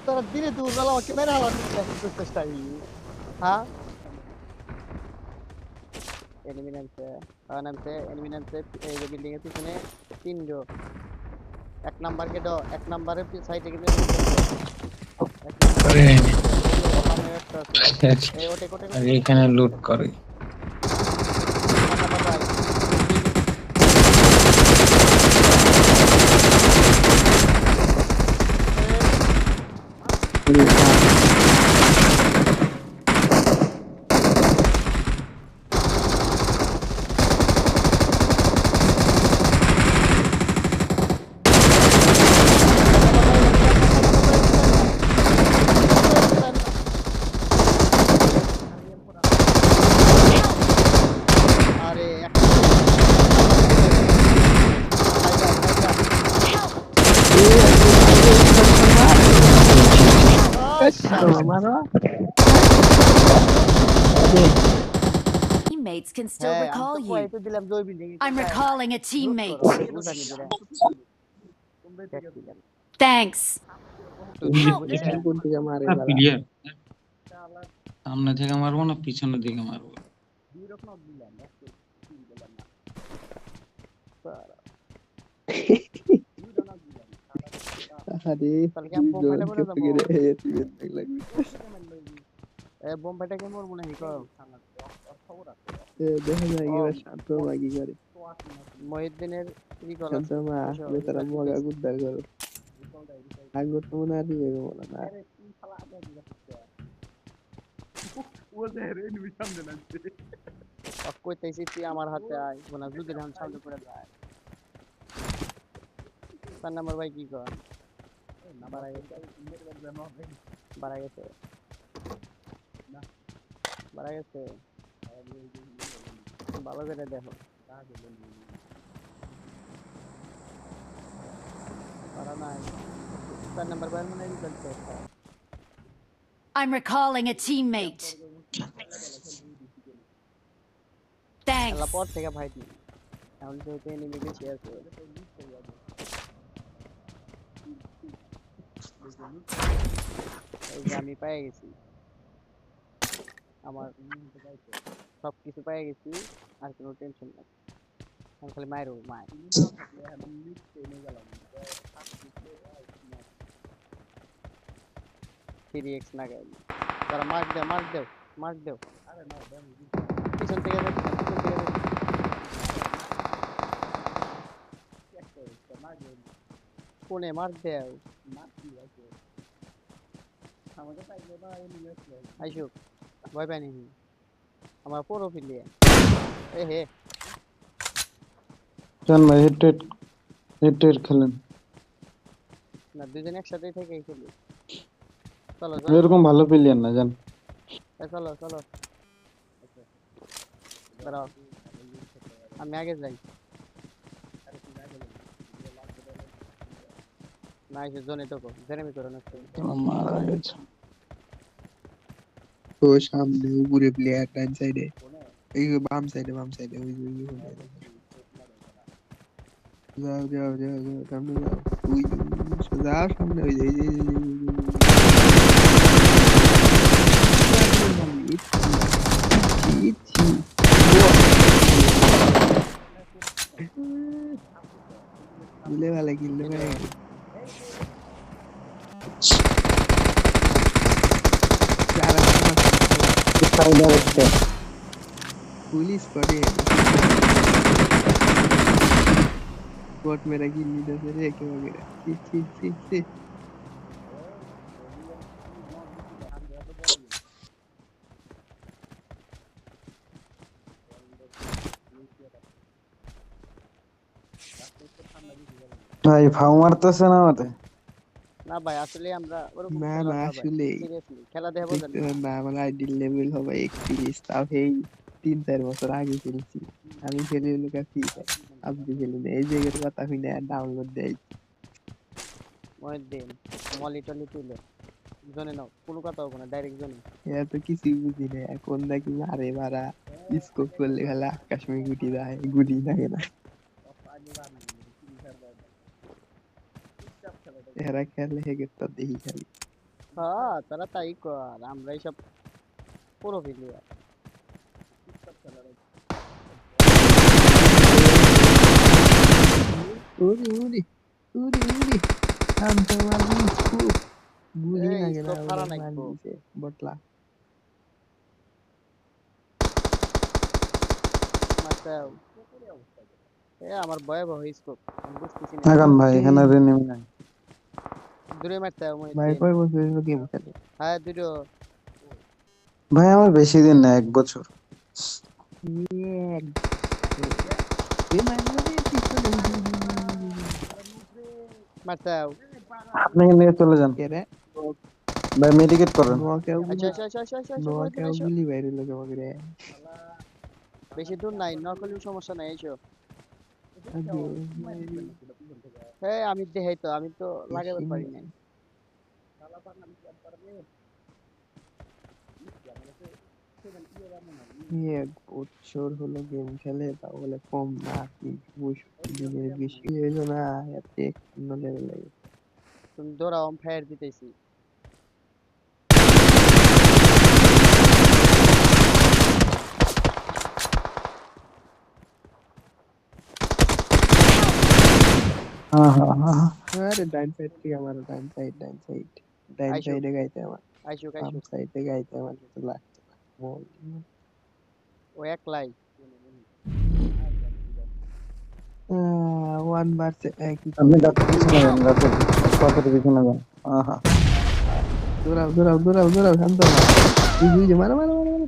তোরা দিনে দুপুরবেলা আমাকে মেরে হালাতে চেষ্টা করি। হ্যাঁ, এনিমি নামছে, এনিমি নামছে। এই যে বিল্ডিং এর পিছনে তিনজন। এক নাম্বার গেট, এক নাম্বারের সাইডে কিন্তু enemy দেখছো? এক নাম্বারের আরে সাইডে দেখছো? ওই যে সামনে একটা আছে। এই ওটে কোটে আর কোটে কোটে এখানে লুট করে। 4 নাম্বার ভাই। আরে একটা Teammates can still হ্যাঁ, আমি recall তো you. কয়েকটা দিলাম যে ওই building A I'm recalling a লুট teammate. করো বুঝানি দিরা। Thanks. Help! কোন থেকে মারে না বালা প্লেয়ার সামনে থেকে মারবো না পিছনের দিকে মারবো? আরে তাহলে কি আমি বোম ফাটা করে কে যাবো? রে এটিএম লাগবে এ বোম ফাটাকে মরবো না হিকো। দেখা যায় ও এবার শান্ত মাগি করে মহিউদ্দিনের রিকল শান্ত আছে। মা এসো বেচারা রিকল মগা দিতেছি। গুদ্দার করো আঙ্গুর তো মনে আর দিবে মনে না কইতেছি তুই আমার হাতে আয় না, যদি ধান সামনে করে যায়। 4 নাম্বার ভাই কি কর? বাড়াই গেছে, বাড়াই গেছে, বাড়াই গেছে। ভালো করে দেখো। পারা নাই। 4 নাম্বার ভাই মনে হয় রিকল দিতেছে। I'm recalling a teammate. Allah Thanks. পর থেকে ভাই দিই। এখন যেহেতু এনিমি বেশি আছে। এই যে আমি পেয়ে গেছি। আমার সবকিছু পেয়ে গেছি। আর কোনো টেনশন নাই। আমি খালি মায়ের মায়। 3x না গাই। তারা মার্ক দেও, মার্ক দেও, মার্ক দেও। পিছন থেকে দেখছি, পিছন থেকে দেখছি। কোনে মার্ক দেও। আইসুক ভয় পাই নাকি? আমার পুরো ফিলিয়ে। এ হে, জান ভাই হেড খেলেন। না দুজন একসাথেই থেকে খেলি। চলো চলো এরকম ভালো প্লেয়ার না জান। চলো চলো। দাঁড়াও, আমি আগে যাই। না এসে জোনে ঢোকো, জেনেমি করো না। মারা গেছে। ও সামনে উপরে প্লেয়ার ডান সাইডে এই বাম সাইডে ওই যে ওই হলে যাও যাও যাও যাও সামনে যাও ওই সোজা সামনে ওই যে এই যে ইচ্ছি দিলে ভালো কিনলে ভাই পুলিশ করে स्पॉट मेरा किल लीडर से रे के वगैरह ची ची ची ची ভাই ফাউ মারতেছে না আমাদের। না ভাই আসলে আমরা ওরকম ना খেলা ना না ভাই, আসলে সিরিয়াসলি খেলা দেখে বোঝেন দেখতে না। না আমার আইডি লেভেল হবে 31 তাও এই 3-4 বছর আগে খেলছি আমি খেলি হলো ফ্রি ফায়ার আপনি খেলি না এই জায়গার কথা হই না ডাউনলোড দেই মহিউদ্দিন মলি টলি তুলে জোনে নাও, কোনো কথা হবে না, ডাইরেক্ট জোনে। এত কিছুই বুঝি না এখন নাকি মারে মারা স্কোপ করলে খালি আকাশ में গুটি যায় গুটি থাকে না এরা খেলে হেগেরটা দেখি খালি। হ্যাঁ তোরা তাই কর, আমরা এইসব পুরো প্লেয়ার। ওরে ওরে ওরে ওরে আনতে মারবি খুব বুঝি এই না কেন স্কোপ হারা ওদের নাই মার তো। দিছে বটলা। মারতেও আমার ভয়াবহ স্কোপ, আমি বুঝতেছি না। এখন ভাই এখানে রেনিমি নাই। দূরে মারতেও ভাই মহিউদ্দিন। কয় বছর হলো গেম খেলে? হ্যাঁ দুটো। ভাই আমার বেশি দিন না, 1 বছর। এক এ মারলো রে পিছনে মারতেও। আপনি নিয়ে চলে যান কে রে ভাই, মেডিকেট করেন। নোয়াকেও আচ্ছা গুলি আচ্ছা আচ্ছা আচ্ছা আচ্ছা আচ্ছা মহিউদ্দিন নোয়াকেও আইসো। গুলি বাইরে লোকে বগরে বেশি দূর নাই, নকলেও সমস্যা নাই, এসো। আগে হ্যাঁ আমি দেখাই তো, আমি তো লাগাতে বেশি পারি নাই। এক বছর হলো গেম খেলে তাও বলে কম না কি দিনের বেশি হইলো না এত অন্য লেভেল লাগে। তুমি দৌড়াও, আমি ফায়ার দিতেছি। হ্যাঁ হ্যাঁ হ্যাঁ। আরে ডাইন সাইড থেকে আমার ডাইন আইসো সাইডে গাইতে আমার আইসো বাম আইসো। সাইডে গাইতে আমার তো লাগছে না ও একলাই। ওয়ান মারছে একই আপনি গাছের পিছনে যান, গাছের পিছনে যান। আহা। দৌড়াও দৌড়াও দৌড়াও দৌড়াও শান্ত হও। এই যে মারো মারো মারো মারো।